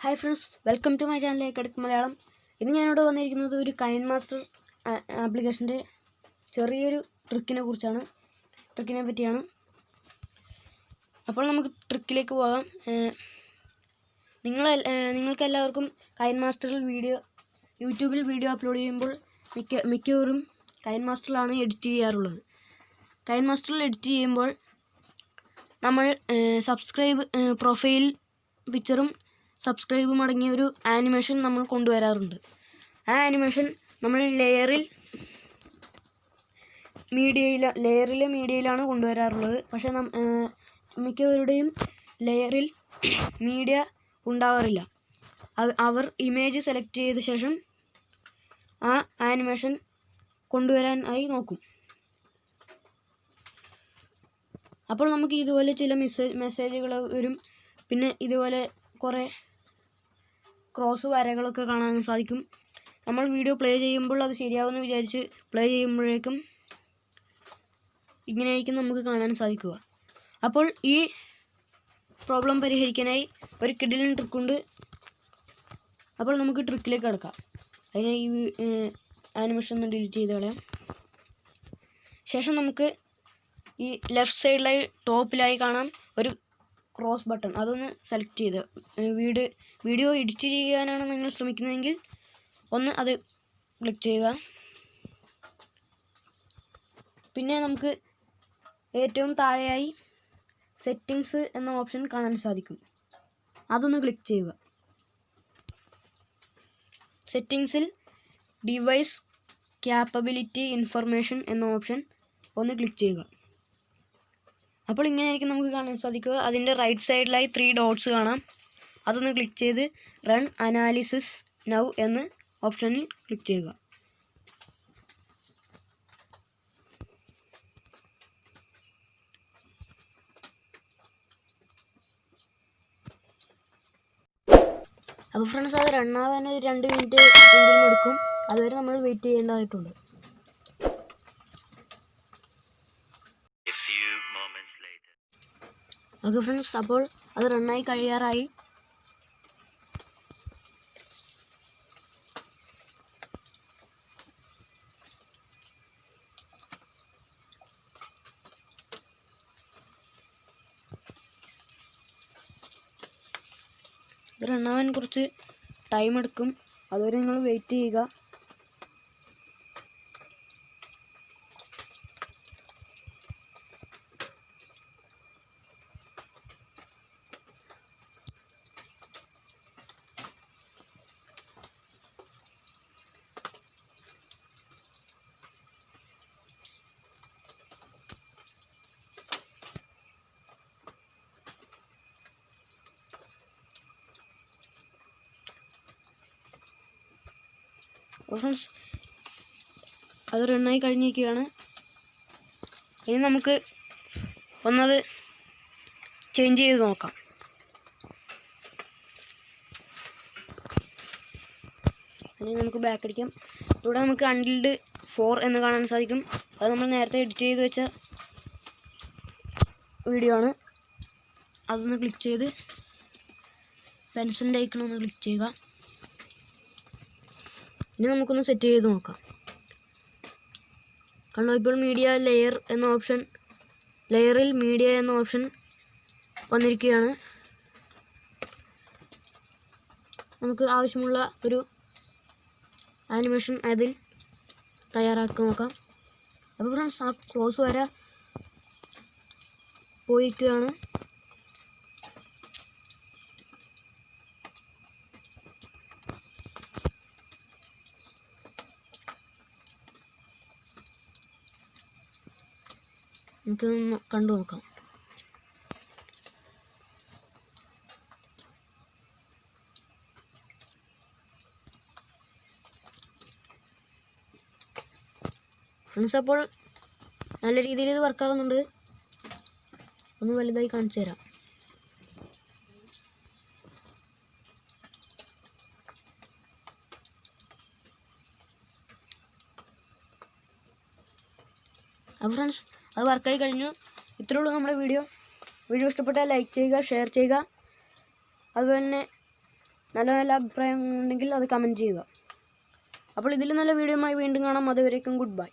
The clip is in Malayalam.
Hi friends, welcome to my channel TECH MALAYALAM. ഇന്ന് ഞാനിവിടെ വന്നിരിക്കുന്നത് ഒരു കൈൻമാസ്റ്റർ ആപ്ലിക്കേഷൻ്റെ ചെറിയൊരു ട്രിക്കിനെ പറ്റിയാണ്. അപ്പോൾ നമുക്ക് ട്രിക്കിലേക്ക് പോകാം. നിങ്ങൾക്ക് എല്ലാവർക്കും കൈൻമാസ്റ്ററിൽ യൂട്യൂബിൽ വീഡിയോ അപ്ലോഡ് ചെയ്യുമ്പോൾ മിക്കവരും കൈൻമാസ്റ്ററിലാണ് എഡിറ്റ് ചെയ്യാറുള്ളത്. കൈൻമാസ്റ്ററിൽ എഡിറ്റ് ചെയ്യുമ്പോൾ നമ്മൾ പ്രൊഫൈൽ പിക്ചറും സബ്സ്ക്രൈബും അടങ്ങിയ ഒരു ആനിമേഷൻ നമ്മൾ കൊണ്ടുവരാറുണ്ട്. ആ ആനിമേഷൻ നമ്മൾ ലെയറിലെ മീഡിയയിലാണ് കൊണ്ടുവരാറുള്ളത്. പക്ഷേ മിക്കവരുടെയും ലെയറിൽ മീഡിയ ഉണ്ടാവാറില്ല. അവർ ഇമേജ് സെലക്ട് ചെയ്ത ശേഷം ആ ആനിമേഷൻ കൊണ്ടുവരാനായി നോക്കും. അപ്പോൾ നമുക്ക് ഇതുപോലെ ചില മെസ്സേജുകൾ വരും. പിന്നെ ഇതുപോലെ കുറേ ക്രോസ് വരകളൊക്കെ കാണാൻ സാധിക്കും. നമ്മൾ വീഡിയോ പ്ലേ ചെയ്യുമ്പോൾ അത് ശരിയാവുമെന്ന് വിചാരിച്ച് പ്ലേ ചെയ്യുമ്പോഴേക്കും ഇങ്ങനെയായിരിക്കും നമുക്ക് കാണാൻ സാധിക്കുക. അപ്പോൾ ഈ പ്രോബ്ലം പരിഹരിക്കാനായി ഒരു കിടിലൻ ട്രിക്കുണ്ട്. അപ്പോൾ നമുക്ക് ട്രിക്കിലേക്ക് കടക്കാം. അതിനായി ഈ ആനിമേഷൻ ഒന്ന് ഡിലീറ്റ് ചെയ്ത് കളയാം. ശേഷം നമുക്ക് ഈ ലെഫ്റ്റ് സൈഡിലായി ടോപ്പിലായി കാണാം ഒരു ക്രോസ് ബട്ടൺ. അതൊന്ന് സെലക്ട് ചെയ്ത് വീഡിയോ എഡിറ്റ് ചെയ്യാനാണ് നിങ്ങൾ ശ്രമിക്കുന്നതെങ്കിൽ ഒന്ന് അത് ക്ലിക്ക് ചെയ്യുക. പിന്നെ നമുക്ക് ഏറ്റവും താഴെയായി സെറ്റിങ്സ് എന്ന ഓപ്ഷൻ കാണാൻ സാധിക്കും. അതൊന്ന് ക്ലിക്ക് ചെയ്യുക. സെറ്റിങ്സിൽ ഡിവൈസ് ക്യാപ്പബിലിറ്റി ഇൻഫർമേഷൻ എന്ന ഓപ്ഷൻ ഒന്ന് ക്ലിക്ക് ചെയ്യുക. അപ്പോൾ ഇങ്ങനെയായിരിക്കും നമുക്ക് കാണാൻ സാധിക്കുക. അതിൻ്റെ റൈറ്റ് സൈഡിലായി 3 ഡോട്ട്സ് കാണാം. അതൊന്ന് ക്ലിക്ക് ചെയ്ത് റൺ അനാലിസിസ് നൗ എന്ന ഓപ്ഷനിൽ ക്ലിക്ക് ചെയ്യുക. അപ്പോൾ ഫ്രണ്ട്സ്, അത് റണ്ണാവാൻ ഒരു 2 മിനിറ്റ് എങ്കിലും എടുക്കും. അതുവരെ നമ്മൾ വെയിറ്റ് ചെയ്യേണ്ടതായിട്ടുണ്ട്. ഓക്കെ ഫ്രണ്ട്സ്, അപ്പോൾ അത് റണ്ണായി കഴിയാറായി. ഇത് റണ്ണാവാൻ കുറച്ച് ടൈം എടുക്കും. അതുവരെ നിങ്ങൾ വെയിറ്റ് ചെയ്യുക. ഫ്രണ്ട്സ്, അത് റണ്ണായി കഴിഞ്ഞിരിക്കുകയാണ്. ഇനി നമുക്ക് ഒന്നത് ചേഞ്ച് ചെയ്ത് നോക്കാം. അല്ലെങ്കിൽ നമുക്ക് ബാക്ക് അടിക്കാം. ഇവിടെ നമുക്ക് അൺടിൽഡ് 4 എന്ന് കാണാൻ സാധിക്കും. അത് നമ്മൾ നേരത്തെ എഡിറ്റ് ചെയ്ത് വെച്ച വീഡിയോ ആണ്. അതൊന്ന് ക്ലിക്ക് ചെയ്ത് പെൻസിലിൻ്റെ ഐക്കൺ ഒന്ന് ക്ലിക്ക് ചെയ്യുക. ഇനി നമുക്കൊന്ന് സെറ്റ് ചെയ്ത് നോക്കാം. കണ്ടോ, ഇപ്പോൾ ലെയറിൽ മീഡിയ എന്ന ഓപ്ഷൻ വന്നിരിക്കുകയാണ്. നമുക്ക് ആവശ്യമുള്ള ഒരു ആനിമേഷൻ അതിൽ തയ്യാറാക്കി നോക്കാം. അപ്പോൾ ഫ്രണ്ട്സ്, ആ ക്രോസ് വര പോയിരിക്കുകയാണ്. നമുക്കൊന്ന് കണ്ടു നോക്കാം. ഫ്രണ്ട്സ്, അപ്പോൾ നല്ല രീതിയിൽ ഇത് വർക്കാകുന്നുണ്ട്. ഒന്ന് വലുതായി കാണിച്ചു തരാം. അപ്പോൾ ഫ്രണ്ട്സ്, അത് വർക്കായി കഴിഞ്ഞു. ഇത്രയേ ഉള്ളൂ നമ്മുടെ വീഡിയോ ഇഷ്ടപ്പെട്ടാൽ ലൈക്ക് ചെയ്യുക, ഷെയർ ചെയ്യുക. അതുപോലെ തന്നെ നല്ല നല്ല അഭിപ്രായം ഉണ്ടെങ്കിൽ അത് കമൻറ്റ് ചെയ്യുക. അപ്പോൾ ഇതിൽ നല്ല വീഡിയോയുമായി വീണ്ടും കാണാം. അതുവരേക്കും ഗുഡ് ബൈ.